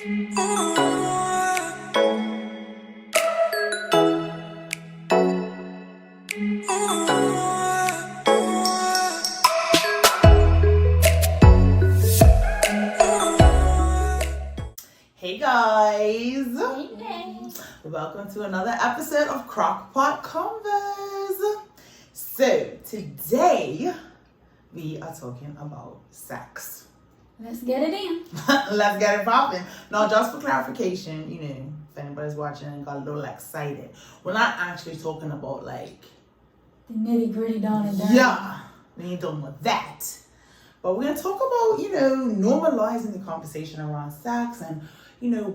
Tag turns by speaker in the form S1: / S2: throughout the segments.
S1: Hey guys!
S2: Hey.
S1: Welcome to another episode of Crockpot Convos. So today we are talking about sex.
S2: Let's get it in.
S1: Let's get it popping. Now, just for clarification, if anybody's watching and got a little excited, we're not actually talking about like
S2: The nitty gritty down and down.
S1: yeah, we ain't talking about that. But we're gonna talk about normalizing the conversation around sex and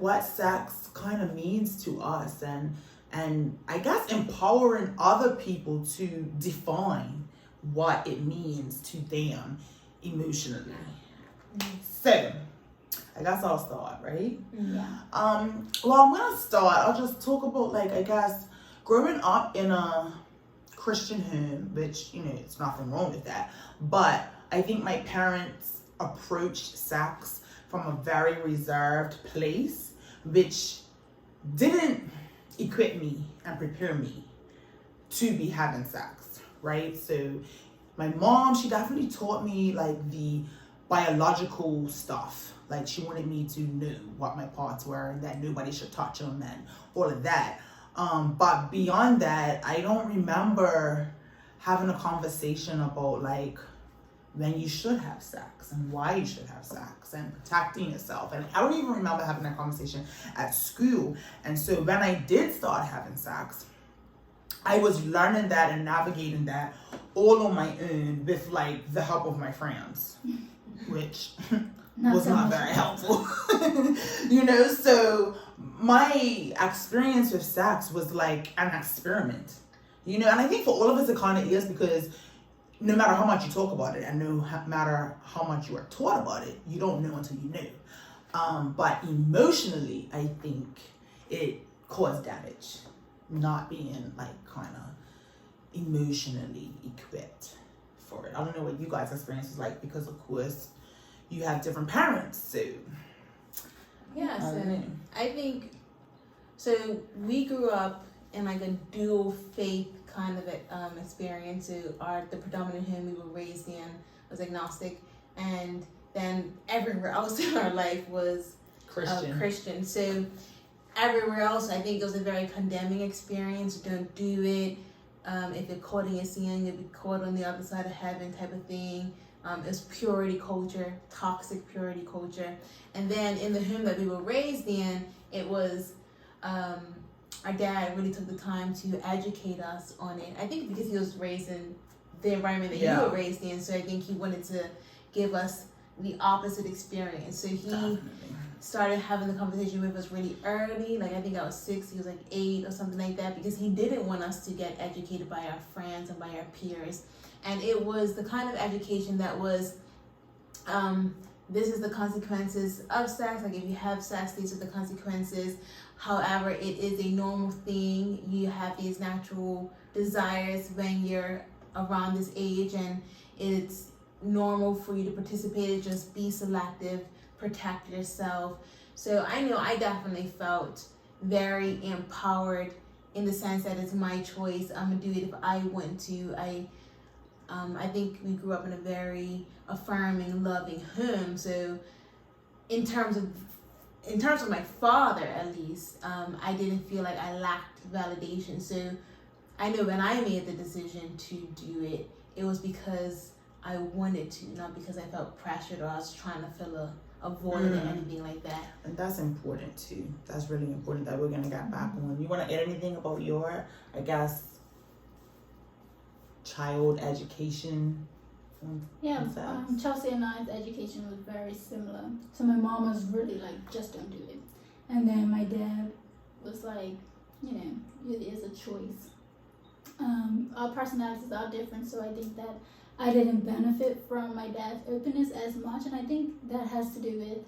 S1: what sex kind of means to us and I guess empowering other people to define what it means to them emotionally. So I guess I'll start, right?
S2: Yeah.
S1: Well, I'm gonna start. I'll just talk about I guess growing up in a Christian home, which it's nothing wrong with that, but I think my parents approached sex from a very reserved place, which didn't equip me and prepare me to be having sex, right? So my mom, she definitely taught me the biological stuff. She wanted me to know what my parts were and that nobody should touch them and all of that. But beyond that, I don't remember having a conversation about when you should have sex and why you should have sex and protecting yourself. And I don't even remember having that conversation at school. And so when I did start having sex, I was learning that and navigating that all on my own with the help of my friends, which was not very helpful. So my experience with sex was like an experiment, and I think for all of us it kind of is, because no matter how much you talk about it and no matter how much you are taught about it, you don't know until you know. But emotionally, I think it caused damage, not being kind of emotionally equipped for it. I don't know what you guys' experience is like, because of course you have different parents, so
S3: yeah. So I think so. We grew up in a dual faith kind of experience. So the predominant home we were raised in was agnostic, and then everywhere else in our life was Christian. So everywhere else, I think it was a very condemning experience. Don't do it. If you're caught in your sin, you'll be caught on the other side of heaven, type of thing. It was purity culture, toxic purity culture. And then in the home that we were raised in, it was our dad really took the time to educate us on it. I think because he was raised in the environment that you were raised in, so I think he wanted to give us the opposite experience. So he started having the conversation with us really early. I think I was 6, he was 8 or something like that, because he didn't want us to get educated by our friends and by our peers. And it was the kind of education that was, this is the consequences of sex. If you have sex, these are the consequences. However, it is a normal thing. You have these natural desires when you're around this age, and it's normal for you to participate. Just be selective, protect yourself. So I know I definitely felt very empowered in the sense that it's my choice. I'm gonna do it if I want to. I think we grew up in a very affirming, loving home. So in terms of my father, at least, I didn't feel like I lacked validation. So I know when I made the decision to do it, it was because I wanted to, not because I felt pressured or I was trying to fill a void or anything like that.
S1: And that's important too. That's really important that we're going to get back on. You want to add anything about your, I guess, child education?
S2: Yeah, Chelsea and I's education was very similar. So my mom was really just don't do it. And then my dad was it is a choice. Our personalities are different, so I think that I didn't benefit from my dad's openness as much. And I think that has to do with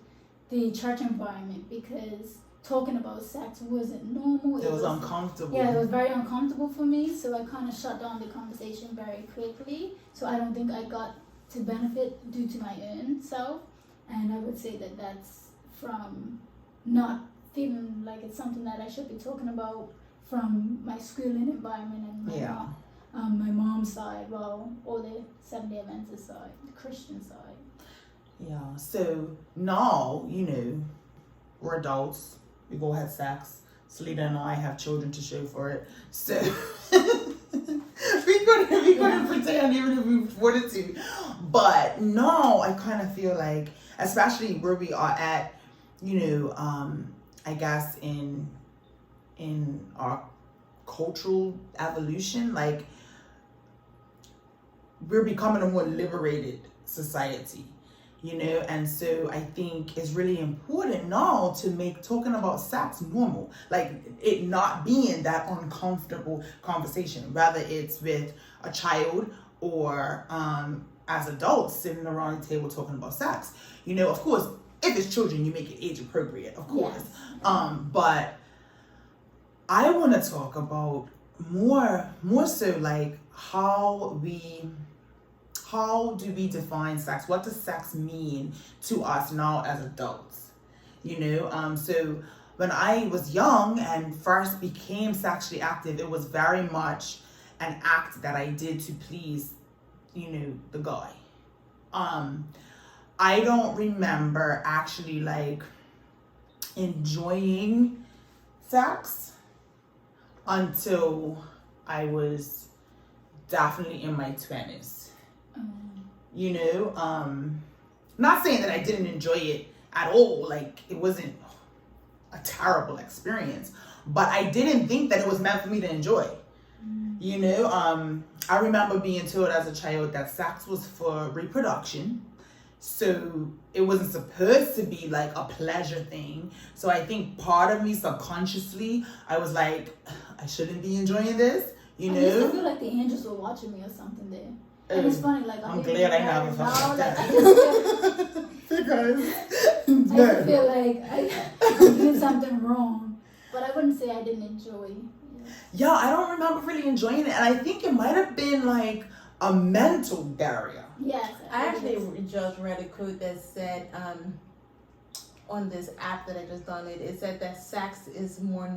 S2: the church environment, because talking about sex wasn't normal.
S1: It was uncomfortable.
S2: Yeah, it was very uncomfortable for me, so I kind of shut down the conversation very quickly. So I don't think I got to benefit due to my own self, and I would say that that's from not feeling like it's something that I should be talking about from my schooling environment and my mom's side, or the Seventh-day Adventist side, the Christian side.
S1: Yeah. So now, we're adults. We've all had sex. Selena and I have children to show for it. So we couldn't pretend even if we wanted to. But no, I kind of feel like, especially where we are at, I guess in our cultural evolution, like we're becoming a more liberated society. And so I think it's really important now to make talking about sex normal, like it not being that uncomfortable conversation, whether it's with a child or as adults sitting around the table talking about sex. Of course, if it's children, you make it age appropriate, of course.
S2: Yes.
S1: But I want to talk about more so like how do we define sex? What does sex mean to us now as adults? So when I was young and first became sexually active, it was very much an act that I did to please, the guy. I don't remember actually like enjoying sex until I was definitely in my 20s. Not saying that I didn't enjoy it at all, like it wasn't a terrible experience, but I didn't think that it was meant for me to enjoy. I remember being told as a child that sex was for reproduction, so it wasn't supposed to be like a pleasure thing. So I think part of me subconsciously, I was like, I shouldn't be enjoying this,
S2: I used to feel like the angels were watching me or something there. And it's funny, like
S1: I'm glad I never felt like that.
S2: I just feel like I did something wrong, but I wouldn't say I didn't enjoy it.
S1: Yeah, I don't remember really enjoying it, and I think it might have been like a mental barrier.
S2: Yes.
S3: I actually just read a quote that said, on this app that I just downloaded, it said that sex is more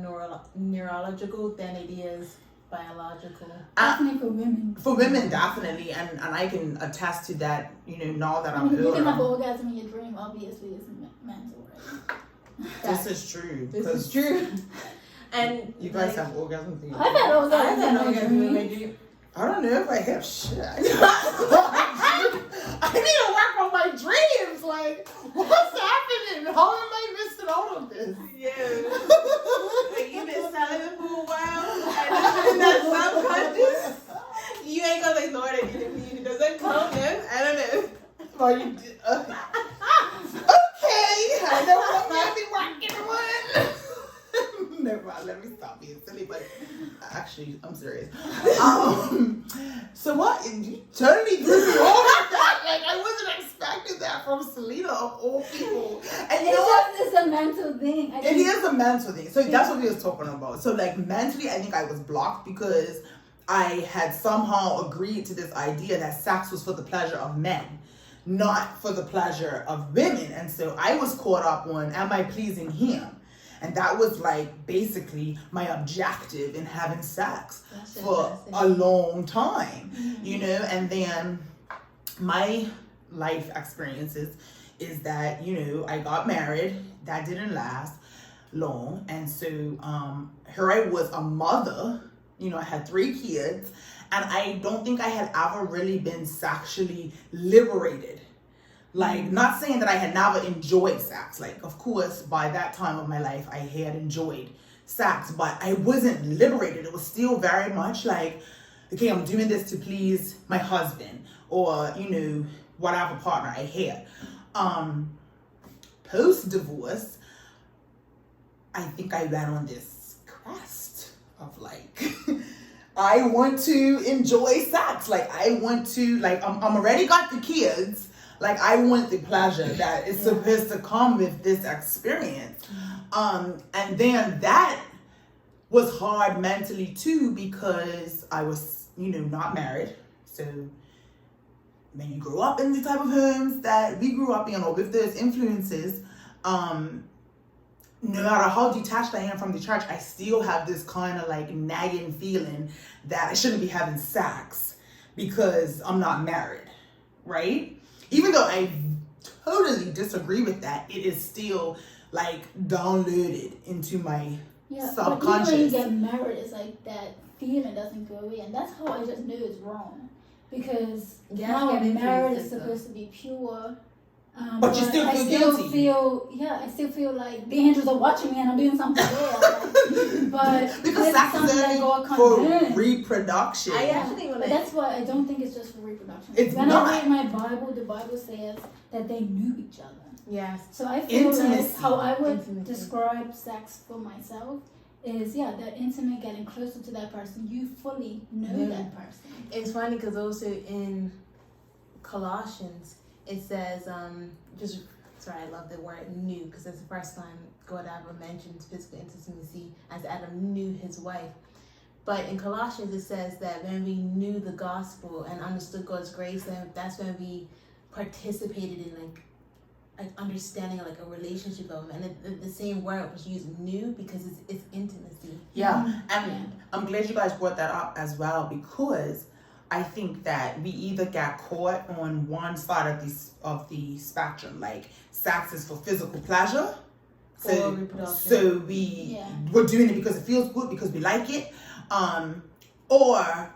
S3: neurological than it is biological.
S2: Definitely for women.
S1: For women, definitely, and I can attest to that. Now that I'm
S2: you
S1: older.
S2: can have an orgasm in your dream. Obviously, it's mental, right?
S1: This is true.
S3: This is true. And
S1: you guys have orgasms in your
S2: I've had orgasms in my dream.
S1: I don't know if I have shit. I need to work on my dreams. Like, what's happening? How am I missing out on this?
S3: Yeah. You've been silent for a while, and in that subconscious, you ain't gonna ignore it if it doesn't come in. I don't know.
S1: Well, you did. Okay, I know what I'm working on. Never mind, let me stop being silly, but actually, I'm serious. So what? You totally threw me off with that. Like, I wasn't expecting that from Selena of all people. And you know what?
S2: It's a mental thing.
S1: It is a mental thing. So that's what we was talking about. So like mentally, I think I was blocked because I had somehow agreed to this idea that sex was for the pleasure of men, not for the pleasure of women. And so I was caught up on, am I pleasing him? And that was like basically my objective in having sex for a long time, and then my life experiences is that, I got married. That didn't last long. And so here I was a mother, I had 3 kids, and I don't think I had ever really been sexually liberated. Like, not saying that I had never enjoyed sex. Like, of course, by that time of my life, I had enjoyed sex, but I wasn't liberated. It was still very much like, okay, I'm doing this to please my husband or, whatever partner I had. Post-divorce, I think I went on this quest of like, I want to enjoy sex. Like, I want to, like, I'm already got the kids. Like, I want the pleasure that is supposed to come with this experience. And then that was hard mentally too, because I was, not married. So when you grow up in the type of homes that we grew up in, or with those influences, no matter how detached I am from the church, I still have this kind of like nagging feeling that I shouldn't be having sex because I'm not married, right? Even though I totally disagree with that, it is still like downloaded into my subconscious.
S2: But even when you get married, it's like that feeling doesn't go away, and that's how I just knew it's wrong. Because now marriage is supposed to be pure.
S1: But you still feel guilty.
S2: I still feel like the angels are watching me and I'm doing something there. But
S1: because that's something that God for reproduction.
S2: But that's why I don't think it's just for reproduction. When I read my Bible, the Bible says that they knew each other.
S3: Yes.
S2: So I feel like how I would describe sex for myself is that intimate, getting closer to that person. You fully know that person.
S3: It's funny because also in Colossians it says I love the word "knew" because it's the first time God ever mentions physical intimacy as Adam knew his wife. But in Colossians it says that when we knew the gospel and understood God's grace, then that's when we participated in like understanding like a relationship of them. And the same word was used, "knew," because it's intimacy.
S1: Yeah, and I'm glad you guys brought that up as well, because I think that we either got caught on one side of the spectrum, like sex is for physical pleasure, so we're doing it because it feels good, because we like it, or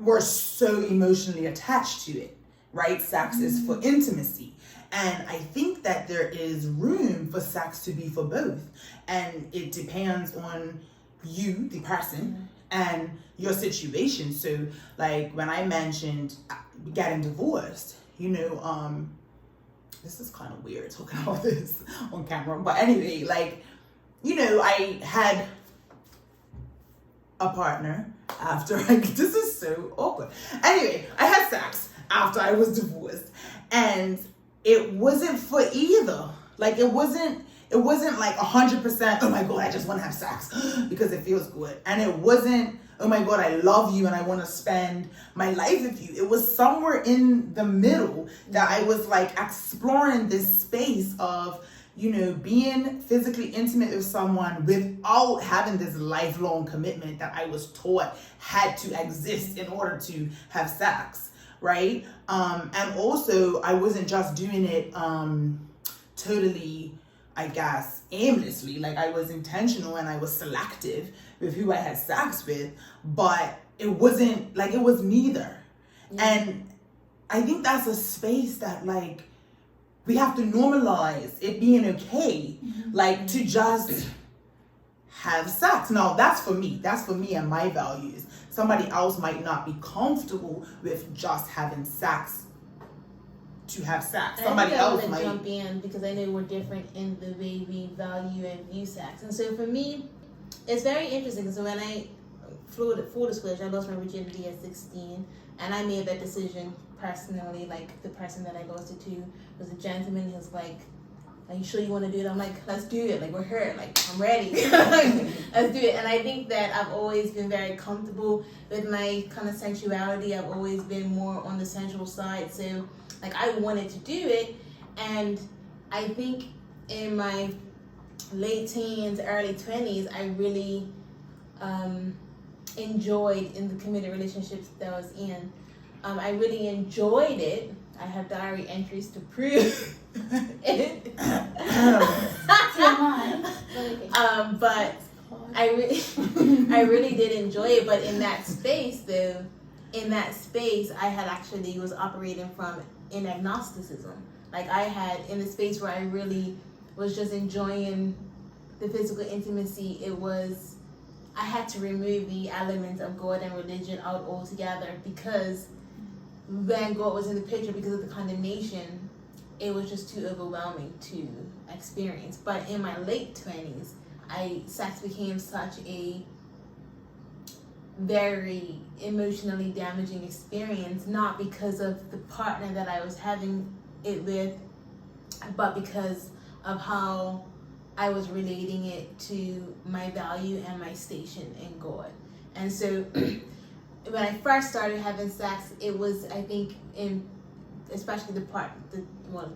S1: we're so emotionally attached to it, right? Sex is for intimacy. And I think that there is room for sex to be for both. And it depends on you, the person, and your situation. So like when I mentioned getting divorced, this is kind of weird talking about this on camera. But anyway, like, I had a partner after this is so awkward. Anyway, I had sex after I was divorced, and it wasn't for either. Like it wasn't like 100%, oh my God, I just want to have sex because it feels good. And it wasn't, oh my God, I love you and I want to spend my life with you. It was somewhere in the middle that I was like exploring this space of, being physically intimate with someone without having this lifelong commitment that I was taught had to exist in order to have sex. Right? And also I wasn't just doing it totally, I guess, aimlessly. Like I was intentional and I was selective with who I had sex with, but it wasn't like it was neither. And I think that's a space that like we have to normalize it being okay, like to just have sex. Now that's for me and my values. Somebody else might not be comfortable with just having sex to have sex. Somebody else might
S3: jump in because I know we're different in the way we value and view sex. And so for me, it's very interesting. So when full disclosure, I lost my virginity at 16, and I made that decision personally. Like the person that I lost it to was a gentleman. He was like, "Are you sure you want to do it?" I'm like, "Let's do it. Like, we're here. Like, I'm ready. Let's do it." And I think that I've always been very comfortable with my kind of sensuality. I've always been more on the sensual side. So, like, I wanted to do it. And I think in my late teens, early 20s, I really enjoyed in the committed relationships that I was in. I really enjoyed it. I have diary entries to prove it. But I really did enjoy it. But in that space, though, I had actually was operating from in agnosticism. Like I had in the space where I really was just enjoying the physical intimacy. I had to remove the elements of God and religion out altogether, because when God was in the picture, because of the condemnation, it was just too overwhelming to experience. But in my late 20s, sex became such a very emotionally damaging experience, not because of the partner that I was having it with, but because of how I was relating it to my value and my station in God. And so when I first started having sex, it was, I think, especially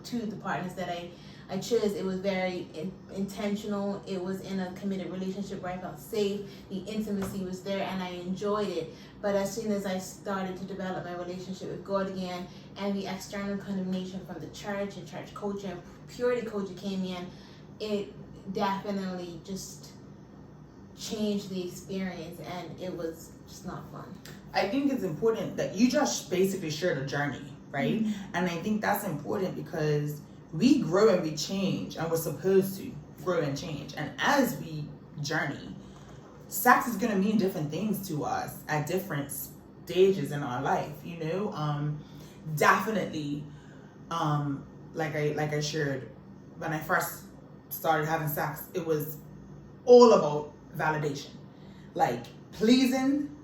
S3: two of the partners that I I chose. It was very intentional. It was in a committed relationship where I felt safe. The intimacy was there, and I enjoyed it. But as soon as I started to develop my relationship with God again, and the external condemnation from the church and church culture and purity culture came in, it definitely just changed the experience, and it was just not fun.
S1: I think it's important that you just basically shared a journey, right? And I think that's important because we grow and we change, and we're supposed to grow and change. And as we journey, sex is going to mean different things to us at different stages in our life, you know? Definitely, like I shared, when I first started having sex, it was all about validation. Like, pleasing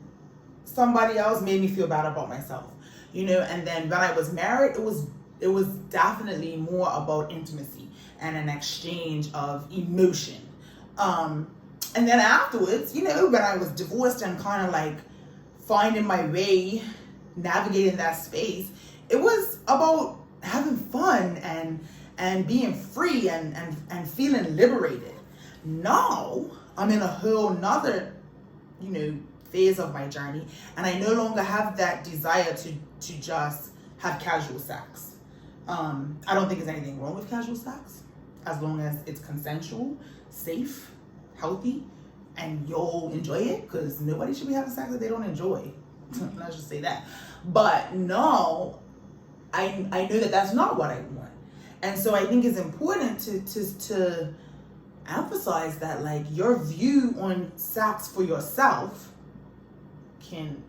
S1: somebody else made me feel bad about myself, you know? And then when I was married, it was definitely more about intimacy and an exchange of emotion. And then afterwards, you know, when I was divorced and kind of like finding my way, navigating that space, it was about having fun and being free and feeling liberated. Now I'm in a whole nother, you know, phase of my journey, and I no longer have that desire to just have casual sex. I don't think there's anything wrong with casual sex as long as it's consensual, safe, healthy, and you'll enjoy it, because nobody should be having sex that they don't enjoy. Let's just say that. But no, I know that that's not what I want. And so I think it's important to emphasize that, like, your view on sex for yourself can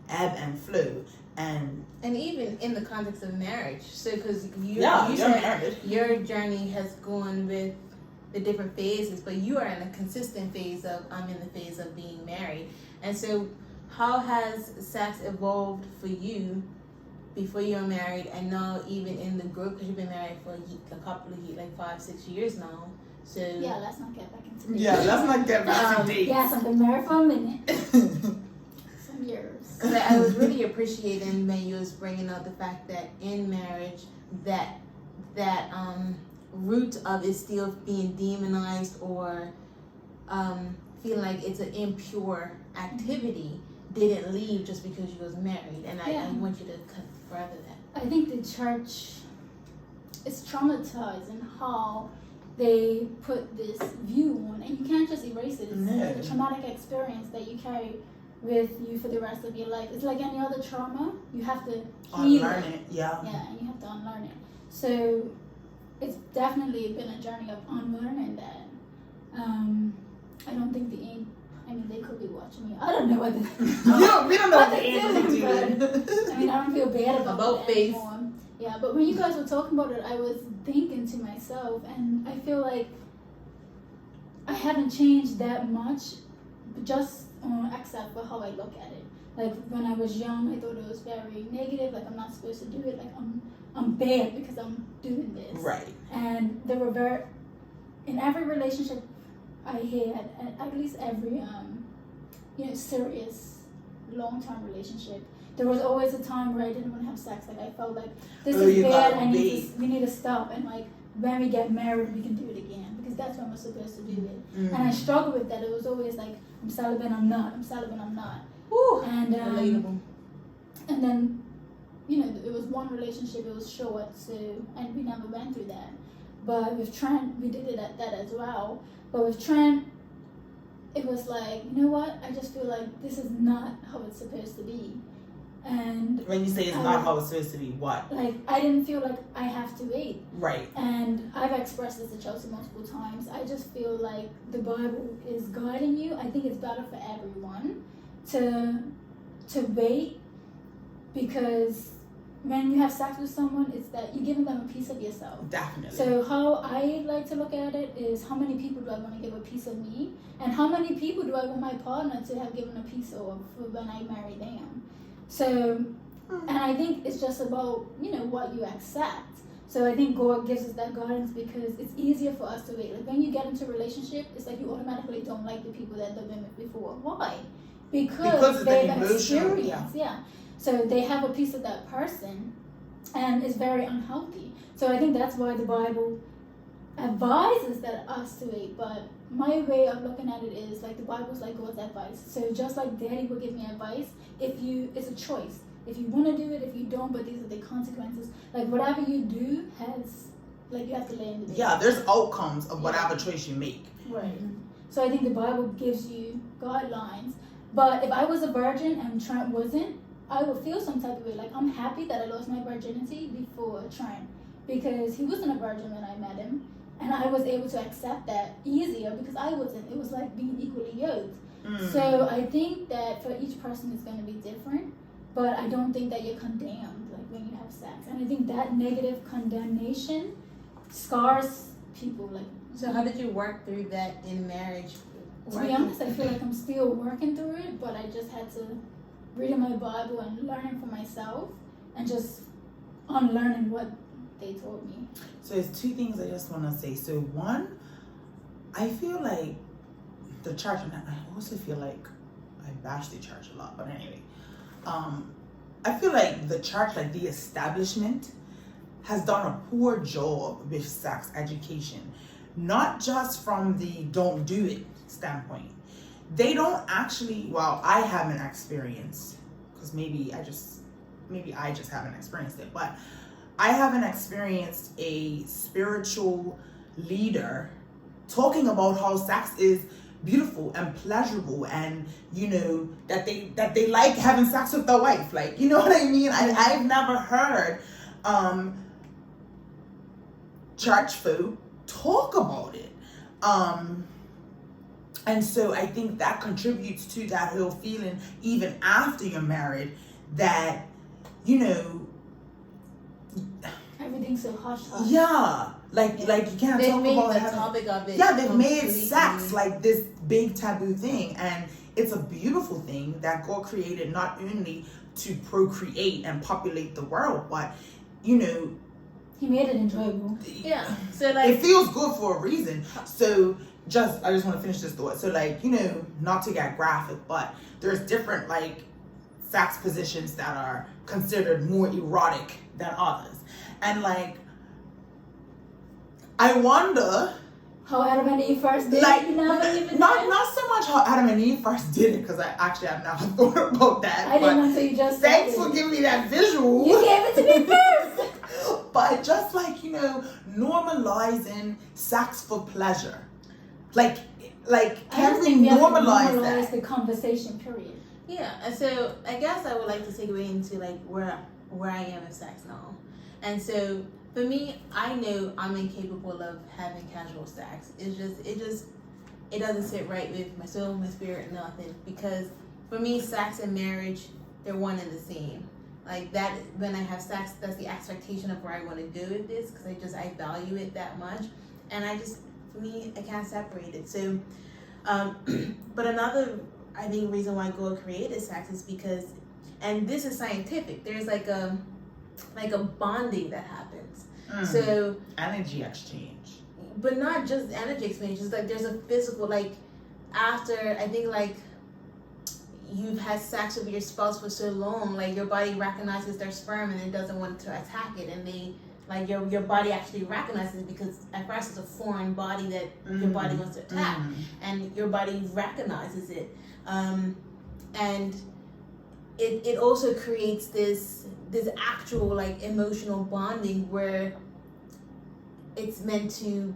S1: ebb and flow, and
S3: even in the context of marriage. So because you
S1: you're
S3: said
S1: married,
S3: your journey has gone with the different phases, but you are in a consistent phase of I'm in the phase of being married. And so how has sex evolved for you before you were married, and now even in the group, because you've been married for a couple of years, like 5-6 years now? So
S2: yeah, let's not get back into dates.
S1: Yeah, let's not get back to dates.
S2: Yes, I've been married for a minute. Some years.
S3: Because I was really appreciating when you was bringing up the fact that in marriage, that root of it still being demonized or feeling like it's an impure activity didn't leave just because you was married. And I want you to cut further that.
S2: I think the church is traumatized in how they put this view on, and you can't just erase it. It's a traumatic experience that you carry with you for the rest of your life. It's like any other trauma. You have to
S1: unlearn it. Yeah,
S2: and you have to unlearn it. So it's definitely been a journey of unlearning that. I don't think they could be watching me. I don't know what
S1: we don't know what the angels are doing.
S2: I mean, I don't feel bad about it
S3: face.
S2: anymore. Yeah, but when you guys were talking about it, I was thinking to myself, and I feel like I haven't changed that much, just except for how I look at it. Like, when I was young, I thought it was very negative, like I'm not supposed to do it, like I'm bad because I'm doing this.
S1: Right.
S2: And there were in every relationship I had, at least every serious long-term relationship, there was always a time where I didn't want to have sex. Like, I felt like this is bad, we need to stop, and like when we get married we can do it again, because that's when we're supposed to do it. And I struggled with that. It was always like, I'm celibate, I'm not.
S3: Woo,
S2: and
S3: relatable.
S2: And then, it was one relationship, it was short, so, and we never went through that. But with Trent, we did it at that as well. But with Trent, it was like, you know what? I just feel like this is not how it's supposed to be. And
S1: when you say it's not how it's supposed to be, what?
S2: Like, I didn't feel like I have to wait.
S1: Right.
S2: And I've expressed this to Chelsea multiple times. I just feel like the Bible is guiding you. I think it's better for everyone to wait, because when you have sex with someone, it's that you're giving them a piece of yourself.
S1: Definitely.
S2: So how I like to look at it is, how many people do I want to give a piece of me, and how many people do I want my partner to have given a piece of for when I marry them. So, and I think it's just about, what you accept. So I think God gives us that guidance because it's easier for us to wait. Like, when you get into a relationship, it's like you automatically don't like the people that they've been with before. Why? Because they've experienced. Yeah. So they have a piece of that person, and it's very unhealthy. So I think that's why the Bible advises that us to wait, but my way of looking at it is like the Bible's like God's advice. So just like Daddy would give me advice, it's a choice. If you want to do it, if you don't, but these are the consequences. Like whatever you do has, like you have to lay in the day.
S1: Yeah, there's outcomes of whatever choice you make.
S2: Right. So I think the Bible gives you guidelines. But if I was a virgin and Trent wasn't, I would feel some type of way. Like I'm happy that I lost my virginity before Trent, because he wasn't a virgin when I met him. And I was able to accept that easier because I wasn't. It was like being equally yoked. So I think that for each person it's going to be different, but I don't think that you're condemned like when you have sex. And I think that negative condemnation scars people. Like,
S3: so how did you work through that in marriage?
S2: To be honest, I feel like I'm still working through it, but I just had to read my Bible and learn for myself and just unlearning what they told me.
S1: So there's two things I just want to say. So one, I feel like the church, and I also feel like I bash the church a lot, but anyway, I feel like the church, like the establishment, has done a poor job with sex education, not just from the don't do it standpoint. They don't actually, well, I haven't experienced, because maybe I just haven't experienced it, but I haven't experienced a spiritual leader talking about how sex is beautiful and pleasurable, and you know that they like having sex with their wife, like, you know what I mean. I've never heard church folk talk about it, and so I think that contributes to that whole feeling even after you're married, that you know
S2: everything's so hush hush.
S1: Yeah. Like you can't talk about
S3: the topic of it.
S1: Yeah, they've made sex like this big taboo thing, and it's a beautiful thing that God created not only to procreate and populate the world, but you know,
S2: He made it enjoyable.
S3: Yeah. So like
S1: it feels good for a reason. So I just want to finish this thought. So like, you know, not to get graphic, but there's different like sex positions that are considered more erotic than others, and like, I wonder
S2: how Adam and Eve first did
S1: like,
S2: it. You never even
S1: not so much how Adam and Eve first did it, because I've never thought about that.
S2: I didn't until you just
S1: thanks
S2: said
S1: for
S2: it.
S1: giving me that visual.
S2: You gave it to me first.
S1: But just like, you know, normalizing sex for pleasure, like can we normalize that?
S2: The conversation period.
S3: Yeah, and so I guess I would like to segue into like where I am in sex now. And so for me, I know I'm incapable of having casual sex. It doesn't sit right with my soul, my spirit, nothing. Because for me, sex and marriage, they're one and the same. Like that, when I have sex, that's the expectation of where I want to go with this, because I value it that much. And for me, I can't separate it. So, but another, I think, reason why God created sex is because, and this is scientific, there's like a bonding that happens. So
S1: energy exchange,
S3: but not just energy exchange. It's like there's a physical, like after I think like you've had sex with your spouse for so long, like your body recognizes their sperm and it doesn't want to attack it, and they like your body actually recognizes it, because at first it's a foreign body that your body wants to attack, and your body recognizes it, and it also creates this actual like emotional bonding where it's meant to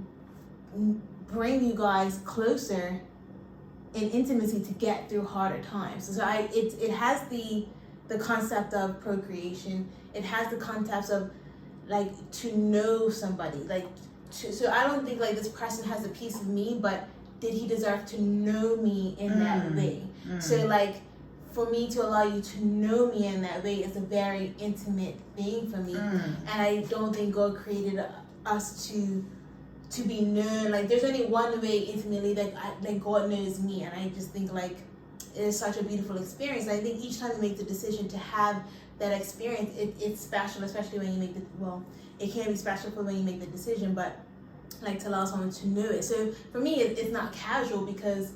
S3: bring you guys closer in intimacy to get through harder times. So it has the concept of procreation. It has the concept of like to know somebody, like so I don't think like this person has a piece of me, but did he deserve to know me in that way? So like, for me to allow you to know me in that way is a very intimate thing for me. And I don't think God created us to be known. Like there's only one way intimately that God knows me, and I just think like it is such a beautiful experience. And I think each time you make the decision to have that experience, it's special, especially when you make it can be special for when you make the decision, but like to allow someone to know it. So for me, it's not casual, because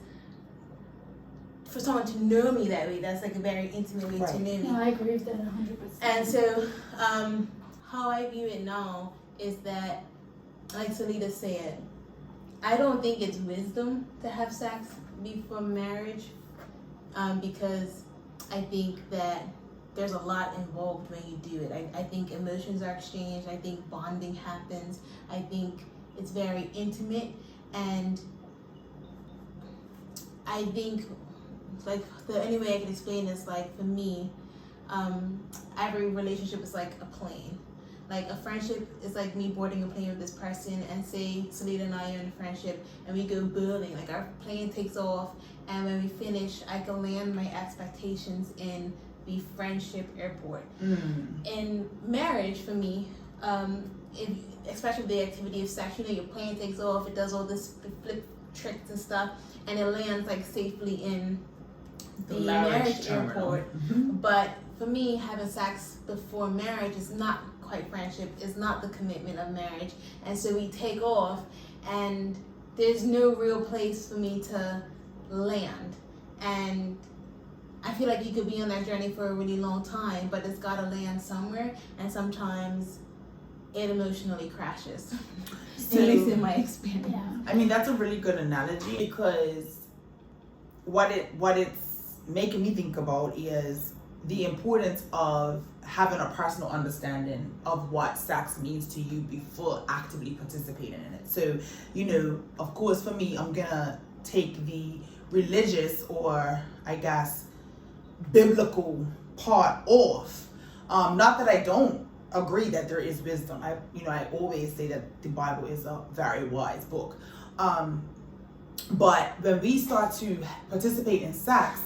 S3: for someone to know me that way, that's like a very intimate way to know me.
S2: No, I agree with that 100%.
S3: And so, how I view it now is that like Salita said, I don't think it's wisdom to have sex before marriage, because I think that there's a lot involved when you do it. I think emotions are exchanged. I think bonding happens. I think it's very intimate, and I think, like, the only way I can explain is, like, for me, every relationship is like a plane. Like, a friendship is like me boarding a plane with this person, and say Salita and I are in a friendship and we go boarding. Like, our plane takes off, and when we finish, I can land my expectations in the friendship airport. In marriage, for me, especially the activity of sex, your plane takes off, it does all this flip tricks and stuff, and it lands like safely in the marriage airport. But for me, having sex before marriage is not quite friendship, is not the commitment of marriage. And so we take off, and there's no real place for me to land. And I feel like you could be on that journey for a really long time, but it's got to land somewhere, and sometimes it emotionally crashes.
S1: So,
S3: at least in my experience.
S2: Yeah.
S1: I mean, that's a really good analogy, because what it's making me think about is the importance of having a personal understanding of what sex means to you before actively participating in it. So, of course, for me, I'm gonna take the religious, or I guess biblical part off. Not that I don't agree that there is wisdom. I always say that the Bible is a very wise book. But when we start to participate in sex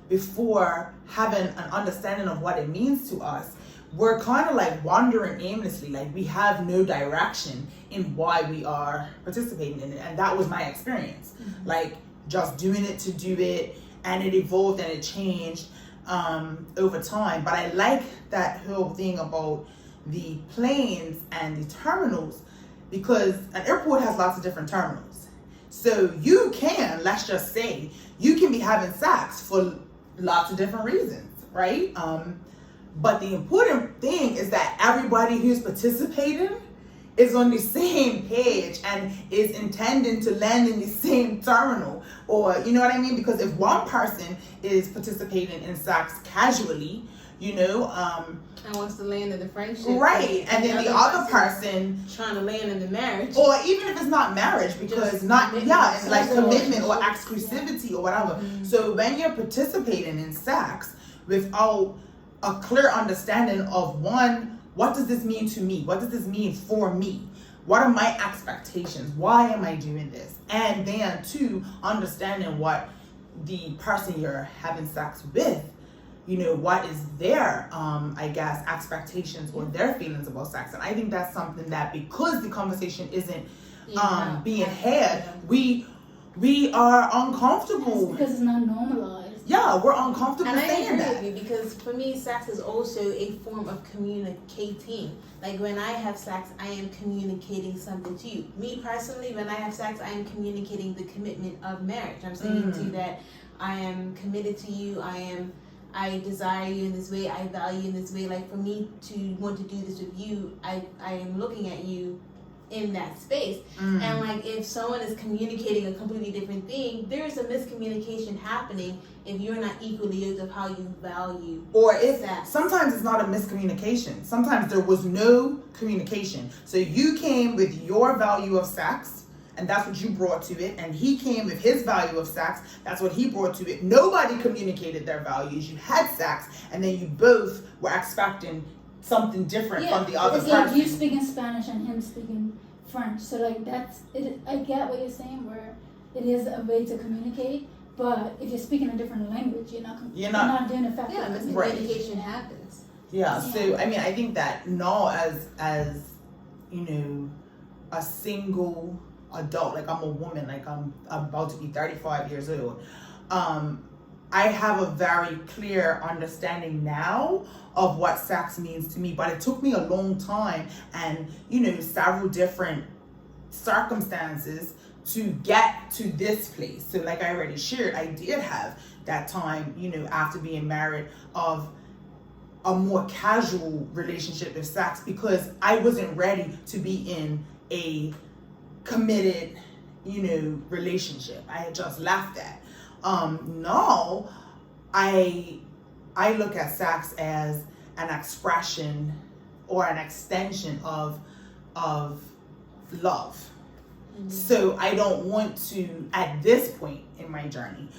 S1: before having an understanding of what it means to us, we're kind of like wandering aimlessly, like we have no direction in why we are participating in it. And that was my experience. Like, just doing it to do it, and it evolved and it changed over time. But I like that whole thing about the planes and the terminals, because an airport has lots of different terminals. So you can, let's just say, you can be having sex for lots of different reasons, right? But the important thing is that everybody who's participating is on the same page and is intending to land in the same terminal, or you know what I mean? Because if one person is participating in sex casually,
S3: and wants to land in the friendship,
S1: right, and then the other person
S3: trying to land in the marriage,
S1: or even if it's not marriage, because it's like commitment or exclusivity or whatever. So when you're participating in sex without a clear understanding of, one, what does this mean to me? What does this mean for me? What are my expectations? Why am I doing this? And then, two, understanding what the person you're having sex with, what is their, expectations or their feelings about sex. And I think that's something that, because the conversation isn't being had, we are uncomfortable.
S2: Because it's not normalized.
S1: Yeah, we're uncomfortable saying that.
S3: I agree with you, because for me, sex is also a form of communicating. Like, when I have sex, I am communicating something to you. Me personally, when I have sex, I am communicating the commitment of marriage. I'm saying to you that I am committed to you. I desire you in this way. I value you in this way. Like, for me to want to do this with you, I am looking at you in that space. And like, if someone is communicating a completely different thing, there is a miscommunication happening if you're not equally yoked of how you value.
S1: Or if sometimes it's not a miscommunication. Sometimes there was no communication. So you came with your value of sex, and that's what you brought to it, and he came with his value of sex, that's what he brought to it. Nobody communicated their values. You had sex, and then you both were expecting something different from the other person.
S2: It's like you speaking Spanish and him speaking French. So like that's it. I get what you're saying, where it is a way to communicate. But if you're speaking a different language, you're not doing effective.
S3: Yeah, miscommunication happens.
S1: Yeah. So I mean, I think that now, as a single adult, like I'm a woman, like I'm about to be 35 years old. I have a very clear understanding now of what sex means to me, but it took me a long time and, several different circumstances to get to this place. So like I already shared, I did have that time, after being married, of a more casual relationship with sex, because I wasn't ready to be in a committed, relationship. I had just laughed at. No, I look at sex as an expression or an extension of love. So I don't want to, at this point in my journey,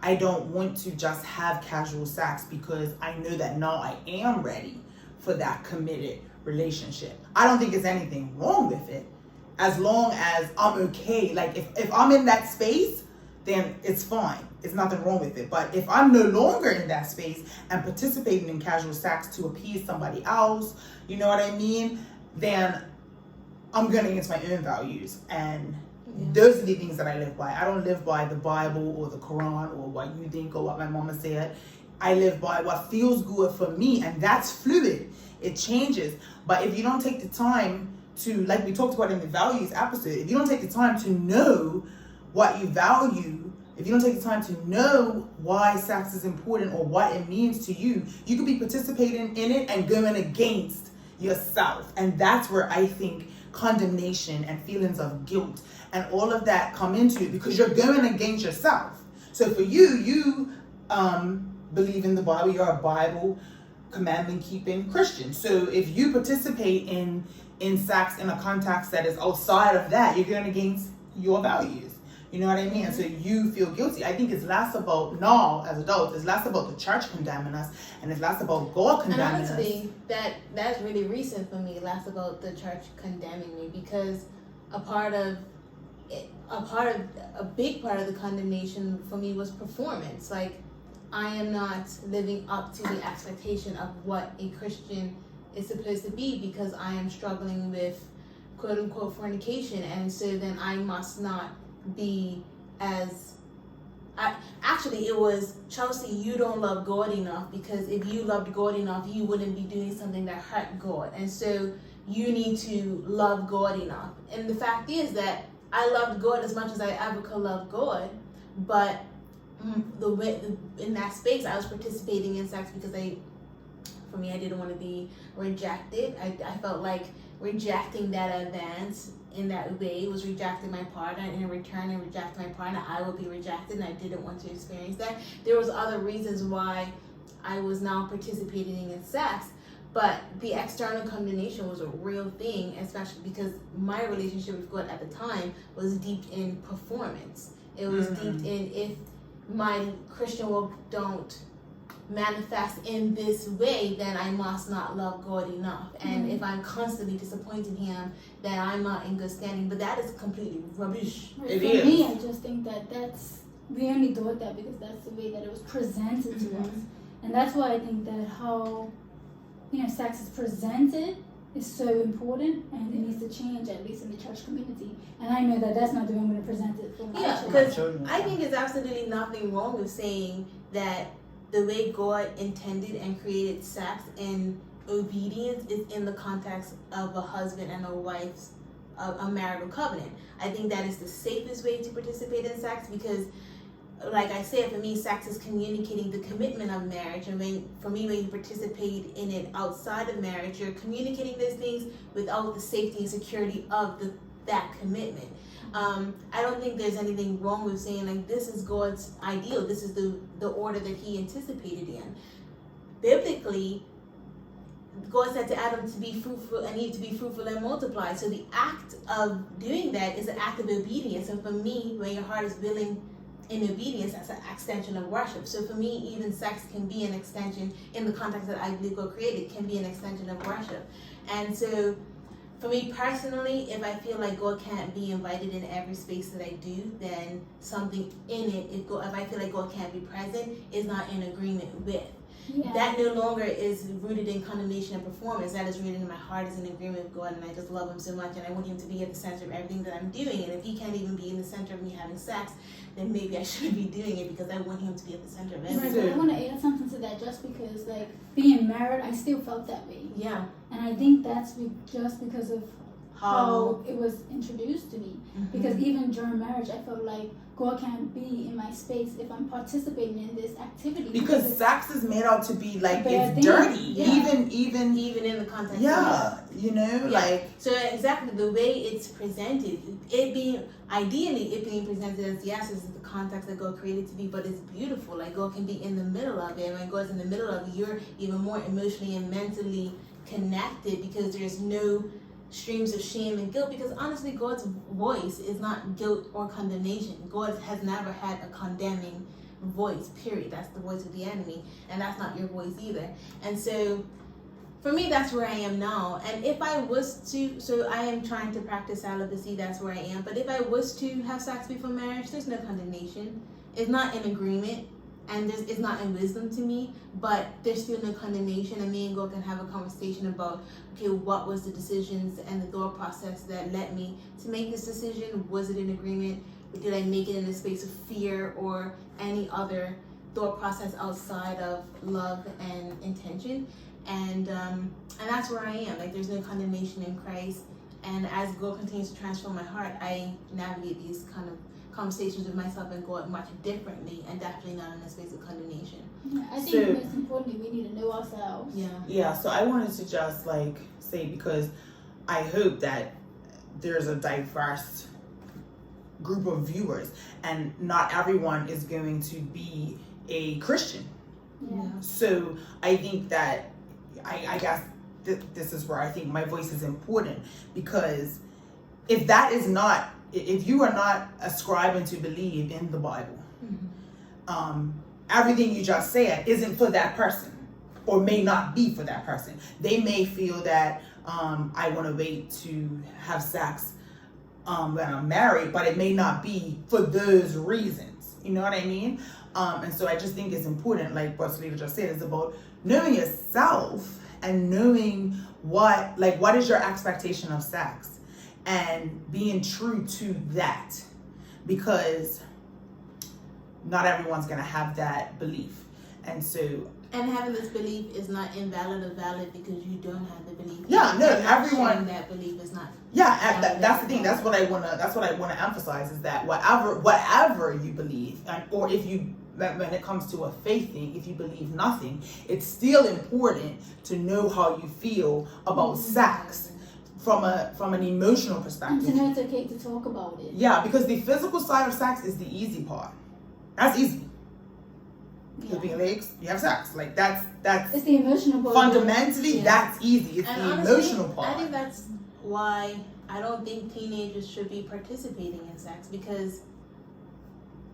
S1: I don't want to just have casual sex because I know that now I am ready for that committed relationship. I don't think there's anything wrong with it as long as I'm okay. Like if I'm in that space, then it's fine. It's nothing wrong with it. But if I'm no longer in that space and participating in casual sex to appease somebody else, you know what I mean? Then I'm going against my own values. And those are the things that I live by. I don't live by the Bible or the Quran or what you think or what my mama said. I live by what feels good for me, and that's fluid. It changes. But if you don't take the time to, like we talked about in the values episode, if you don't take the time to know what you value, if you don't take the time to know why sex is important or what it means to you, you could be participating in it and going against yourself. And that's where I think condemnation and feelings of guilt and all of that come into it, because you're going against yourself. So for you believe in the Bible, you're a Bible commandment keeping Christian. So if you participate in sex in a context that is outside of that, you're going against your values. You know what I mean? And so you feel guilty. I think it's less about, now as adults, it's less about the church condemning us, and it's less about God condemning us.
S3: And honestly, that's really recent for me, less about the church condemning me, because a big part of the condemnation for me was performance. Like, I am not living up to the expectation of what a Christian is supposed to be, because I am struggling with quote unquote fornication, and so then I must not be as actually it was, Chelsea, you don't love God enough, because if you loved God enough, you wouldn't be doing something that hurt God, and so you need to love God enough. And the fact is that I loved God as much as I ever could love God, but the way in that space I was participating in sex because I didn't want to be rejected. I felt like rejecting that advance in that way was rejecting my partner, and in return and rejecting my partner, I would be rejected, and I didn't want to experience that. There was other reasons why I was now participating in sex, but the external condemnation was a real thing, especially because my relationship with God at the time was deep in performance. It was deep in, if my Christian walk don't manifest in this way, then I must not love God enough. And if I'm constantly disappointing him, then I'm not in good standing. But that is completely rubbish.
S2: For me, I just think we only thought that because that's the way that it was presented to us. And that's why I think that how, sex is presented is so important, and it needs to change, at least in the church community. And I know that that's not the way I'm going to present it for my children.
S3: Because I think there's absolutely nothing wrong with saying that the way God intended and created sex and obedience is in the context of a husband and a wife's a marital covenant. I think that is the safest way to participate in sex, because, like I said, for me, sex is communicating the commitment of marriage. And when you participate in it outside of marriage, you're communicating those things without the safety and security of that commitment. I don't think there's anything wrong with saying, like, this is God's ideal. This is the order that he anticipated in. Biblically, God said to Adam to be fruitful and Eve to be fruitful and multiply. So the act of doing that is an act of obedience. And for me, when your heart is willing in obedience, that's an extension of worship. So for me, even sex can be an extension, in the context that I believe God created, can be an extension of worship. And so for me personally, if I feel like God can't be invited in every space that I do, then something in it, if I feel like God can't be present, is not in agreement with. Yeah. That no longer is rooted in condemnation and performance. That is rooted in my heart as an agreement with God, and I just love him so much, and I want him to be at the center of everything that I'm doing. And if he can't even be in the center of me having sex, then maybe I shouldn't be doing it, because I want him to be at the center of everything.
S2: Right, I want to add something to that, just because, like, being married, I still felt that way.
S3: Yeah.
S2: And I think that's just because of how it was introduced to me. Because even during marriage, I felt like God can't be in my space if I'm participating in this activity.
S1: Because sex is made out to be like it's
S2: thing.
S1: dirty,
S2: Yeah.
S1: even
S3: in the context.
S1: Yeah, you know,
S3: Yeah.
S1: like
S3: So exactly the way it's presented, it being presented as yes, this is the context that God created to be, but it's beautiful. Like God can be in the middle of it, and when God's in the middle of it, you're even more emotionally and mentally connected because there's no streams of shame and guilt, because honestly God's voice is not guilt or condemnation. God has never had a condemning voice, period. That's the voice of the enemy, and that's not your voice either. And so for me, that's where I am now. And if I was to, so I am trying to practice celibacy, that's where I am. But if I was to have sex before marriage, there's no condemnation. It's not in agreement, and it's not in wisdom to me, but there's still no condemnation. And me and God can have a conversation about, okay, what was the decisions and the thought process that led me to make this decision? Was it in agreement? Did I make it in a space of fear or any other thought process outside of love and intention? And that's where I am. Like, there's no condemnation in Christ. And as God continues to transform my heart, I navigate these kind of conversations with myself and God much differently, and definitely not in a space of condemnation.
S2: Yeah, I think most importantly, we need to know ourselves.
S1: Yeah. So I wanted to just like say, because I hope that there's a diverse group of viewers, and not everyone is going to be a Christian.
S2: Yeah.
S1: So I think that I guess this is where I think my voice is important, because if you are not ascribing to believe in the Bible, everything you just said isn't for that person, or may not be for that person. They may feel that I want to wait to have sex when I'm married, but it may not be for those reasons. You know what I mean? And so I just think it's important, like what Selena just said, it's about knowing yourself and knowing what is your expectation of sex, and being true to that, because not everyone's gonna have that belief. And
S3: having this belief is not invalid or valid because you don't have the belief.
S1: Yeah, no, everyone,
S3: that belief is not.
S1: Yeah, that's the thing. That's what I wanna emphasize, is that whatever you believe, or if you, when it comes to a faith thing, if you believe nothing, it's still important to know how you feel about sex from an emotional perspective.
S2: And to know it's okay to talk about it.
S1: Yeah, because the physical side of sex is the easy part. That's easy. Flipping legs, you have sex. Like that's
S2: it's the emotional part.
S1: Fundamentally, that's easy. It's
S3: and
S1: the
S3: honestly,
S1: emotional part.
S3: I think that's why I don't think teenagers should be participating in sex, because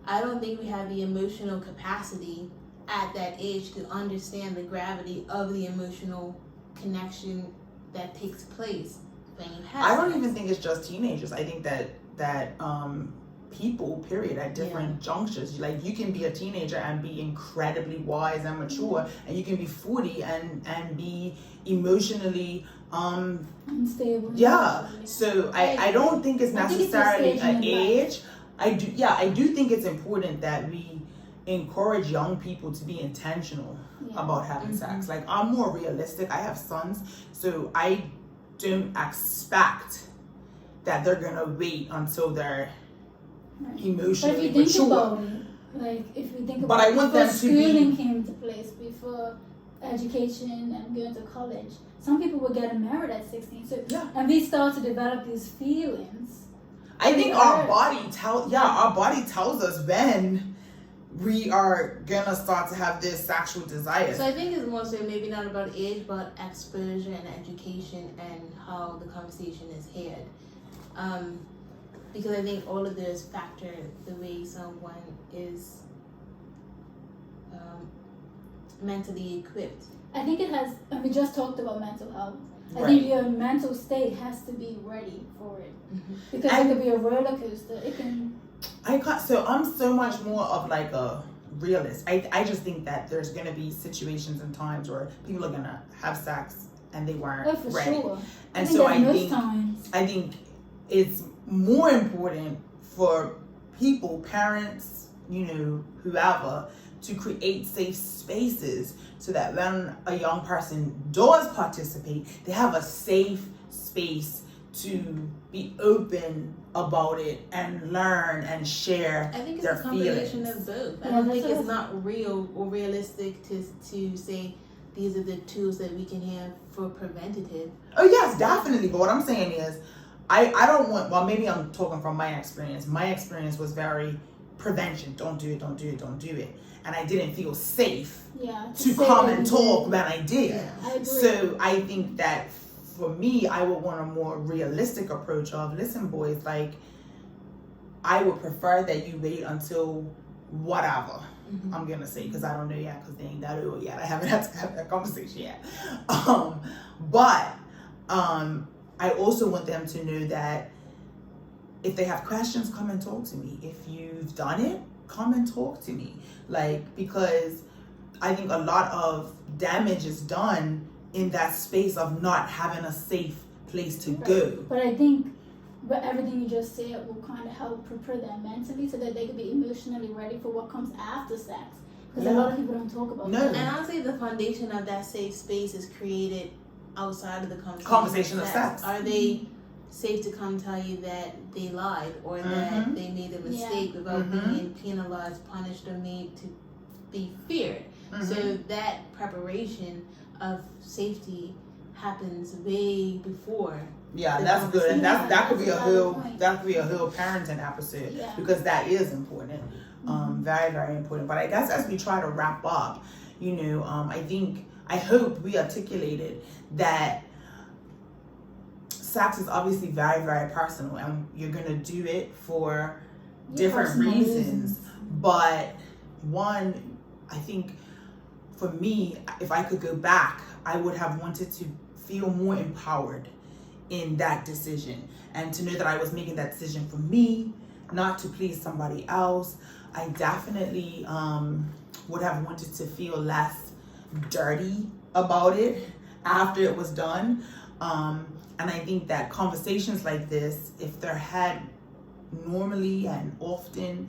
S3: I don't think we have the emotional capacity at that age to understand the gravity of the emotional connection that takes place when you have
S1: I don't
S3: sex.
S1: even think it's just teenagers. I think that people, period, at different junctures. Like, you can be a teenager and be incredibly wise and mature, and you can be 40 and be emotionally
S2: unstable.
S1: Yeah. So I don't think it's necessarily an age. I do think it's important that we encourage young people to be intentional about having sex. Like, I'm more realistic. I have sons, so I don't expect that they're gonna wait until they're emotionally
S2: but if you think
S1: mature.
S2: about it, like if we think about
S1: But I want them to
S2: schooling
S1: be,
S2: came into place, before education and going to college, some people were getting married at 16. So and we start to develop these feelings.
S1: I think our body tells us when we are gonna start to have this sexual desire.
S3: So I think it's more so maybe not about age, but exposure and education and how the conversation is had. Because I think all of those factor the way someone is mentally equipped.
S2: I think it has, and we just talked about mental health. I think your mental state has to be ready for it. Because it could be a roller coaster. It can.
S1: So I'm so much more of like a realist. I just think that there's gonna be situations and times where people are gonna have sex and they weren't ready.
S2: Sure.
S1: And so I think it's more important for people, parents, whoever, to create safe spaces so that when a young person does participate, they have a safe space to be open about it and learn and share
S3: I think it's
S1: their
S3: a combination
S1: feelings.
S3: of both. I
S2: Yeah,
S3: don't
S2: that's
S3: think
S2: what
S3: it's not real or realistic to say these are the tools that we can have for preventative.
S1: Oh yes, definitely. But what I'm saying is, I don't want. Well, maybe I'm talking from my experience. My experience was very prevention. Don't do it. Don't do it. Don't do it. And I didn't feel safe
S2: Yeah.
S1: to
S2: say
S1: come
S2: that
S1: and
S2: you
S1: talk
S2: did.
S1: when I did.
S3: Yeah.
S2: I agree.
S1: So I think that for me, I would want a more realistic approach of, listen, boys, like, I would prefer that you wait until whatever.
S3: Mm-hmm.
S1: I'm gonna say, because I don't know yet, because they ain't that old yet. I haven't had to have that conversation yet. But I also want them to know that if they have questions, come and talk to me. If you've done it, come and talk to me. Like, because I think a lot of damage is done in that space of not having a safe place to go.
S2: But I think but everything you just said will kind of help prepare them mentally so that they can be emotionally ready for what comes after sex. Because a lot of people don't talk about that.
S3: And honestly, the foundation of that safe space is created outside of the
S1: conversation of sex.
S3: Are they safe to come tell you that they lied or that they made a mistake without being penalized, punished, or made to be feared? So that preparation of safety happens way before.
S1: Yeah, that's good, and that could be a whole parenting episode because that is important, very, very important. But I guess as we try to wrap up, I hope we articulated that sex is obviously very, very personal, and you're gonna do it for different reasons. But one, I think for me, if I could go back, I would have wanted to feel more empowered in that decision and to know that I was making that decision for me, not to please somebody else. I definitely would have wanted to feel less dirty about it after it was done. And I think that conversations like this, if they're had normally and often,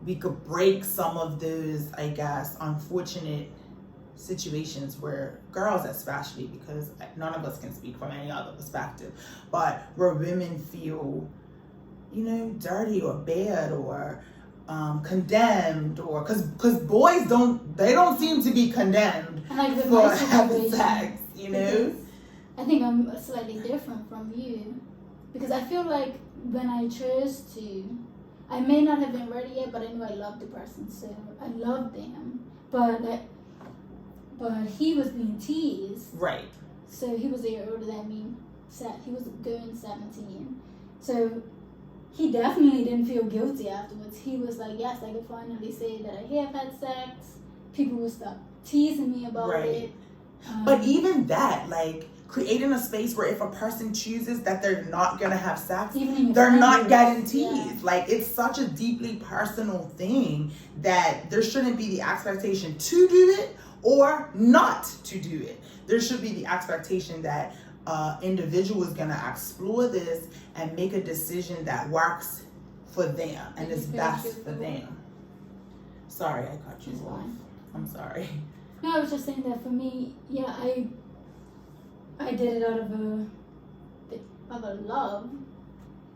S1: we could break some of those, I guess, unfortunate situations where girls especially, because none of us can speak from any other perspective, but where women feel, dirty or bad or condemned, or because boys don't seem to be condemned for having sex,
S2: I think I'm slightly different from you because I feel like when I chose to, I may not have been ready yet, but I knew I loved the person, so I loved them, but he was being teased.
S1: Right.
S2: So he was a year older than me. He was going 17. So he definitely didn't feel guilty afterwards. He was like, yes, I could finally say that I have had sex. People will stop teasing me about it.
S1: But even that, like, creating a space where if a person chooses that they're not going to have sex, they're not getting teased. Yeah. Like, it's such a deeply personal thing that there shouldn't be the expectation to do it or not to do it. There should be the expectation that individual is going to explore this and make a decision that works for them and is best for them. Sorry, I cut you off. I'm sorry.
S2: No, I was just saying that for me, I did it out of a love,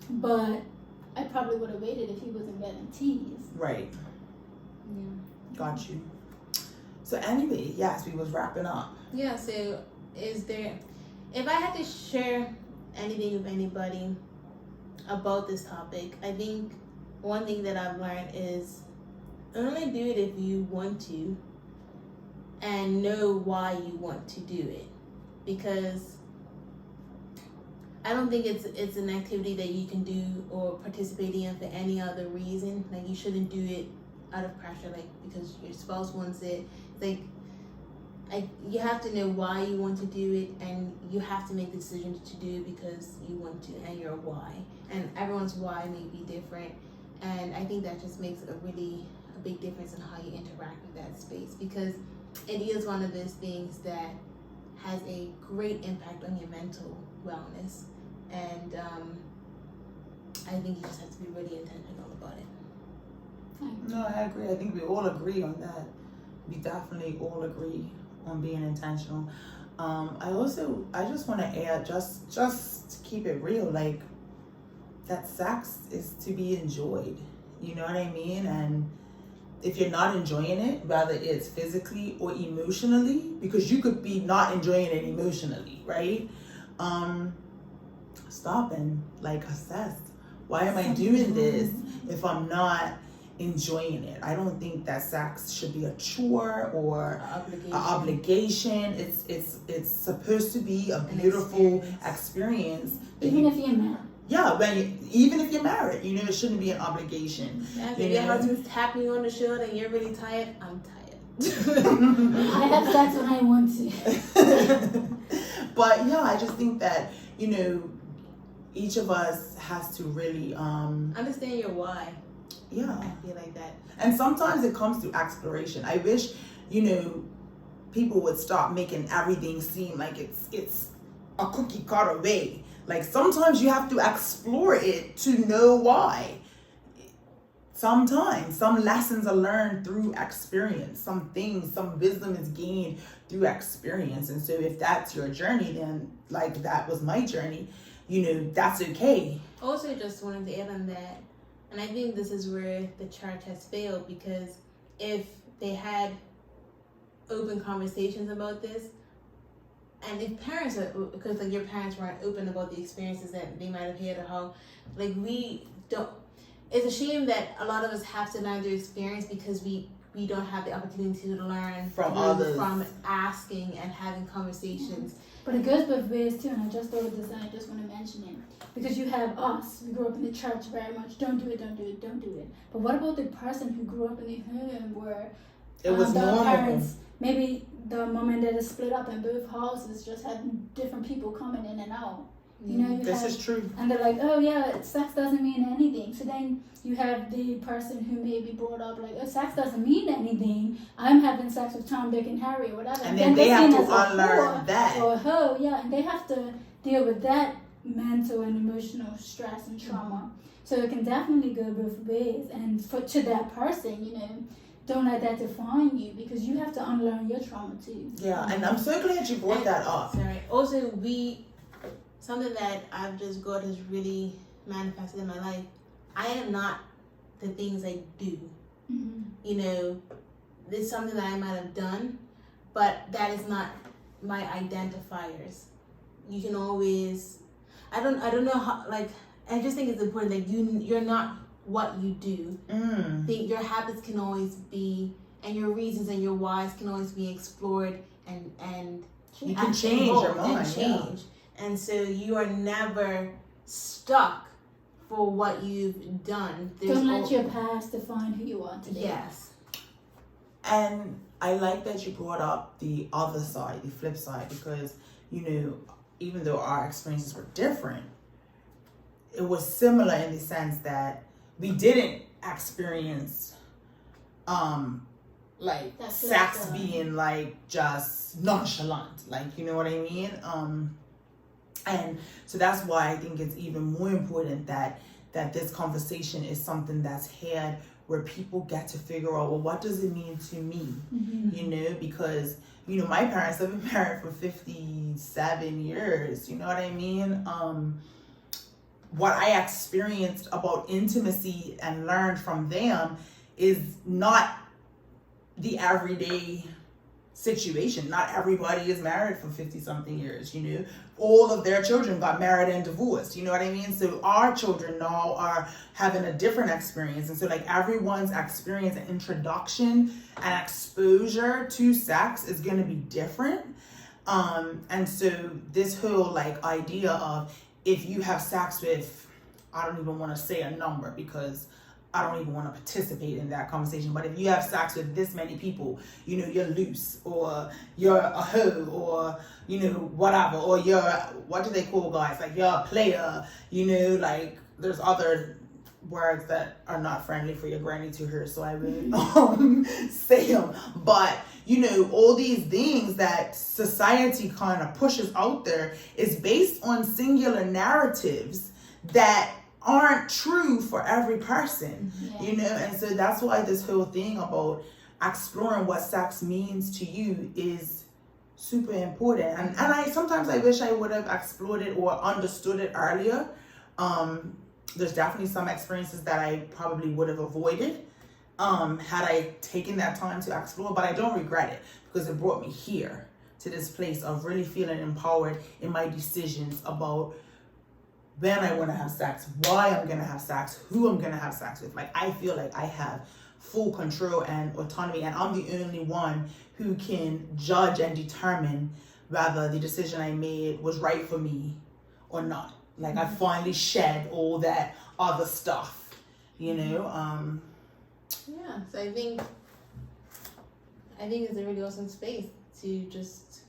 S2: but I probably would have waited if he wasn't getting teased.
S1: Right.
S2: Yeah.
S1: Got you. So anyway, yes, we was wrapping up.
S3: Yeah, so if I had to share anything with anybody about this topic, I think one thing that I've learned is only do it if you want to and know why you want to do it. Because I don't think it's an activity that you can do or participate in for any other reason. Like, you shouldn't do it out of pressure, like because your spouse wants it. You have to know why you want to do it, and you have to make the decision to do it because you want to and your why. And everyone's why may be different, and I think that just makes a big difference in how you interact with that space, because it is one of those things that has a great impact on your mental wellness, and I think you just have to be really intentional about it.
S1: No, I agree. I think we all agree on that. We definitely all agree on being intentional. I just want to add, just to keep it real, like, that sex is to be enjoyed. You know what I mean? And if you're not enjoying it, whether it's physically or emotionally, because you could be not enjoying it emotionally, right? Stop and like assess. Why am I doing this if I'm not enjoying it? I don't think that sex should be a chore or an obligation. It's supposed to be a beautiful experience.
S2: Even if you're married.
S1: Yeah, even if you're married, you know, it shouldn't be an obligation.
S3: Yeah, if your husband's tapping you on the shoulder and you're really tired, I'm tired.
S2: I have sex when I want to.
S1: But yeah, I just think that, you know, each of us has to really
S3: understand your why.
S1: Yeah.
S3: I feel like that.
S1: And sometimes it comes to exploration. I wish, you know, people would stop making everything seem like it's a cookie cutter way. Like sometimes you have to explore it to know why. Sometimes some lessons are learned through experience. Some things, some wisdom is gained through experience. And so if that's your journey, then like that was my journey, you know, that's okay.
S3: Also, just wanted to add on that, and I think this is where the church has failed, because if they had open conversations about this, and if parents are, because like your parents weren't open about the experiences that they might have had, or how, like, we don't, it's a shame that a lot of us have to learn through experience, because we don't have the opportunity to learn
S1: from others,
S3: from asking and having conversations.
S2: But it goes both ways too, and I just thought of this and I just want to mention it. Because you have us, we grew up in the church very much, don't do it, don't do it, don't do it. But what about the person who grew up in a home where
S1: it was normal?
S2: Parents, maybe the mom and dad is split up and both houses just had different people coming in and out. You know,
S1: this is true.
S2: And they're like, oh yeah, sex doesn't mean anything. So then you have the person who may be brought up like, oh, sex doesn't mean anything. I'm having sex with Tom, Dick, and Harry or whatever.
S1: And then they have to unlearn that.
S2: Or ho, yeah, and they have to deal with that mental and emotional stress and trauma. So it can definitely go both ways. And to that person, you know, don't let that define you, because you have to unlearn your trauma too.
S1: Yeah, and I'm so glad you brought that up.
S3: Sorry. Also, something that I've just God has really manifested in my life. I am not the things I do.
S2: Mm-hmm.
S3: You know, it's something that I might have done, but that is not my identifiers. You can always, I don't know how, like, I just think it's important that you're not what you do. Think your habits can always be, and your reasons and your whys can always be explored, and
S1: you can change your mind.
S3: And change. Yeah. And so you are never stuck for what you've done.
S2: Don't let your past define who you are today.
S3: Yes.
S1: And I like that you brought up the other side, the flip side, because, you know, even though our experiences were different, it was similar in the sense that we didn't experience like sex being like just nonchalant, like, you know what I mean? And so that's why I think it's even more important that this conversation is something that's had where people get to figure out, well, what does it mean to me?
S2: Mm-hmm.
S1: You know, because, you know, my parents have been married for 57 years, you know what I mean? What I experienced about intimacy and learned from them is not the everyday situation. Not everybody is married for 50-something years, you know. All of their children got married and divorced, you know what I mean? So our children now are having a different experience. And so like everyone's experience and introduction and exposure to sex is going to be different. And so this whole like idea of, if you have sex with, I don't even want to say a number because I don't even want to participate in that conversation, but if you have sex with this many people, you know, you're loose, or you're a hoe, or, you know, whatever, or you're, what do they call guys? Like, you're a player, you know, like, there's other words that are not friendly for your granny to hear, so I won't say them. But, you know, all these things that society kind of pushes out there is based on singular narratives that aren't true for every person, you know. And so that's why this whole thing about exploring what sex means to you is super important. And I sometimes I wish I would have explored it or understood it earlier. there's definitely some experiences that I probably would have avoided had I taken that time to explore, but I don't regret it because it brought me here to this place of really feeling empowered in my decisions about when I want to have sex, why I'm going to have sex, who I'm going to have sex with. Like, I feel like I have full control and autonomy, and I'm the only one who can judge and determine whether the decision I made was right for me or not. Like, I finally shed all that other stuff, you know?
S3: Yeah, so I think it's a really awesome space to just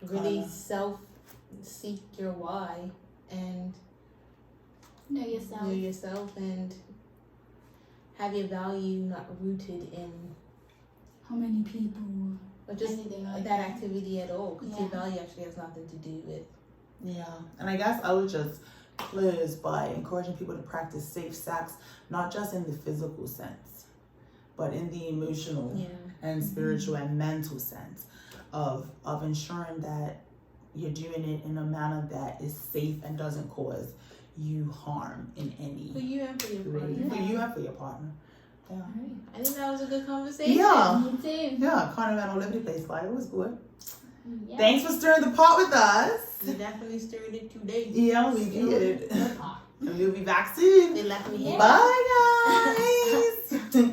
S3: really self-seek your why and
S2: know yourself
S3: and have your value not rooted in
S2: how many people
S3: or just
S2: anything like
S3: that activity at all, because your
S2: Yeah.
S3: value actually has nothing to do with.
S1: Yeah, and I guess I would just close by encouraging people to practice safe sex, not just in the physical sense, but in the emotional and spiritual and mental sense of ensuring that you're doing it in a manner that is safe and doesn't cause you harm in any
S3: For you and for your
S1: way.
S3: partner.
S1: For you and for your partner. Yeah.
S3: Alright. I think that was a good conversation.
S1: Yeah.
S2: Me too.
S1: Yeah, kind of went all over the place, but it was good.
S2: Yeah.
S1: Thanks for stirring the pot with us.
S3: We definitely stirred it today.
S1: Yeah, we did. And we'll be back soon.
S3: They left me here.
S1: Bye, guys.